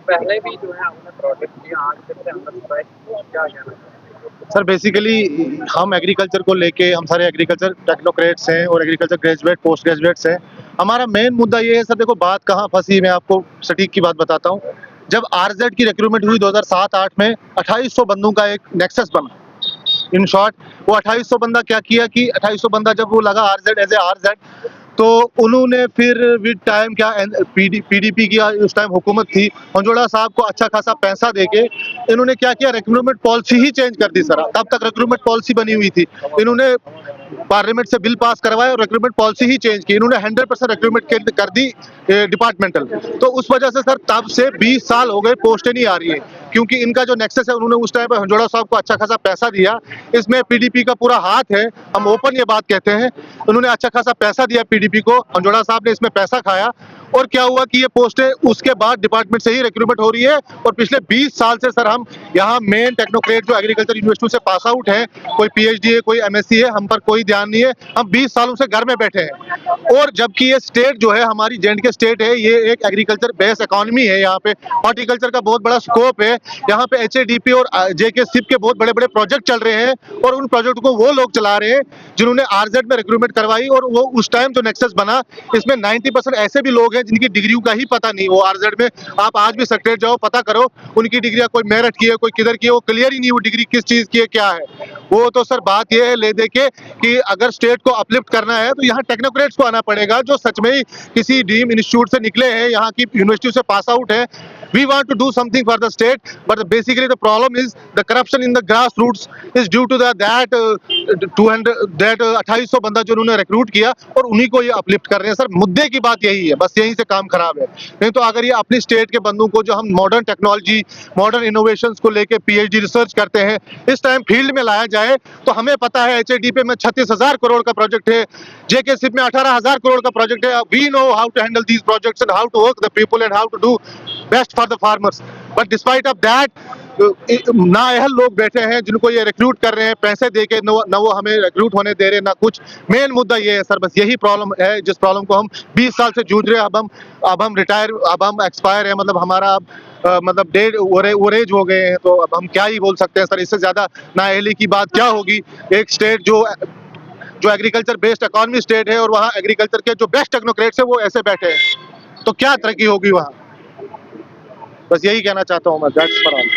पहले भी जो है हमने प्रोजेक्ट किया, आज फिर से हमने ट्राई क्या कहना चाहेंगे? सर बेसिकली हम एग्रीकल्चर को लेके हम सारे एग्रीकल्चर टेक्नोक्रेट्स हैं और एग्रीकल्चर ग्रेजुएट पोस्ट ग्रेजुएट्स हैं। हमारा मेन मुद्दा ये है सर, देखो बात कहाँ फंसी, मैं आपको सटीक की बात बताता हूँ। जब आरजेड की रिक्रूटमेंट हुई 2007-8 में 2800 बंदों का एक नेक्सस बना। इन शॉर्ट वो 2800 बंदा क्या किया कि 2800 बंदा जब वो लगा आरजेड एज ए आरजेड, तो उन्होंने फिर विद टाइम क्या पीडीपी की उस टाइम हुकूमत थी, मंजोड़ा साहब को अच्छा खासा पैसा देके इन्होंने क्या किया, रिक्रूटमेंट पॉलिसी ही चेंज कर दी सर। तब तक रिक्रूटमेंट पॉलिसी बनी हुई थी, इन्होंने पार्लियामेंट से बिल पास करवाया और रिक्रूटमेंट पॉलिसी ही चेंज की। इन्होंने 100% रिक्रूटमेंट कर दी डिपार्टमेंटल। तो उस वजह से सर तब से 20 साल हो गए पोस्टें नहीं आ रही है, क्योंकि इनका जो नेक्सस है, उन्होंने उस टाइम पे हंजोड़ा साहब को अच्छा खासा पैसा दिया। इसमें पीडीपी का पूरा हाथ है, हम ओपन ये बात कहते हैं। उन्होंने अच्छा खासा पैसा दिया पीडीपी को, हंजोड़ा साहब ने इसमें पैसा खाया। और क्या हुआ कि ये पोस्टें उसके बाद डिपार्टमेंट से ही रिक्रूटमेंट हो रही है। और पिछले 20 साल से सर हम यहाँ मेन टेक्नोक्रेट जो एग्रीकल्चर यूनिवर्सिटी से पास आउट है, कोई पीएचडी है, कोई एमएससी है, हम पर कोई ध्यान नहीं है। हम 20 सालों से घर में बैठे हैं। और जबकि ये स्टेट जो है हमारी जेएंड के स्टेट है, ये एक एग्रीकल्चर बेस्ड इकोनॉमी है। यहाँ पे हॉर्टिकल्चर का बहुत बड़ा स्कोप है। यहाँ पे एचएडीपी और जेके सिप के बहुत बड़े बड़े प्रोजेक्ट चल रहे हैं। और उन प्रोजेक्ट को वो लोग चला रहे हैं जिन्होंने आरजेड में रिक्रूटमेंट करवाई। और वो उस टाइम जो नेक्सस बना, इसमें 90% ऐसे भी लोग हैं जिनकी डिग्रियों का ही पता नहीं। वो आरजेड में आप आज भी सेक्रेटरी जाओ, पता करो, उनकी डिग्रियां कोई मेरठ की है, कोई किधर की है, वो क्लियर ही नहीं वो डिग्री किस चीज की है, क्या है वो। तो सर बात ये है ले दे के कि अगर स्टेट को अपलिफ्ट करना है तो यहाँ टेक्नोक्रेट्स को आना पड़ेगा, जो सच में ही किसी डीम इंस्टीट्यूट से निकले हैं, यहाँ की यूनिवर्सिटी से पास आउट है। We want to do something for the state, but basically the problem is the corruption in the grassroots is due to that 2800 बंदा जो उन्होंने रिक्रूट किया और उन्हीं को ये अपलिफ्ट कर रहे हैं। सर मुद्दे की बात यही है, बस यहीं से काम खराब है। नहीं तो अगर ये अपनी स्टेट के बंदों को, जो हम मॉडर्न टेक्नोलॉजी, मॉडर्न इनोवेशंस को लेके पीएचडी रिसर्च करते हैं, इस टाइम फील्ड में लाया जाए, तो हमें पता है एचएडीपी में 36,000 करोड़ का प्रोजेक्ट है, जेके सिप में 18,000 करोड़ का प्रोजेक्ट है। We know how to handle these projects and how to work the people and how to do best for the farmers. But despite of that नाअहल लोग बैठे हैं जिनको ये रिक्रूट कर रहे हैं पैसे देके, न वो हमें रिक्रूट होने दे रहे ना कुछ। मेन मुद्दा ये है सर, बस यही प्रॉब्लम है जिस प्रॉब्लम को हम 20 साल से जूझ रहे हैं। अब हम रिटायर, अब हम एक्सपायर है, मतलब हमारा मतलब डेढ़ ओरेज हो गए हैं। तो अब हम क्या ही बोल सकते हैं सर, इससे ज्यादा नाअहली की बात क्या होगी। एक स्टेट जो एग्रीकल्चर बेस्ड इकोनॉमी स्टेट है और वहाँ एग्रीकल्चर के जो बेस्ट टेक्नोक्रेट्स है वो ऐसे बैठे हैं, तो क्या तरक्की होगी वहाँ। बस यही कहना चाहता हूँ मैं, दैट्स फॉर ऑल।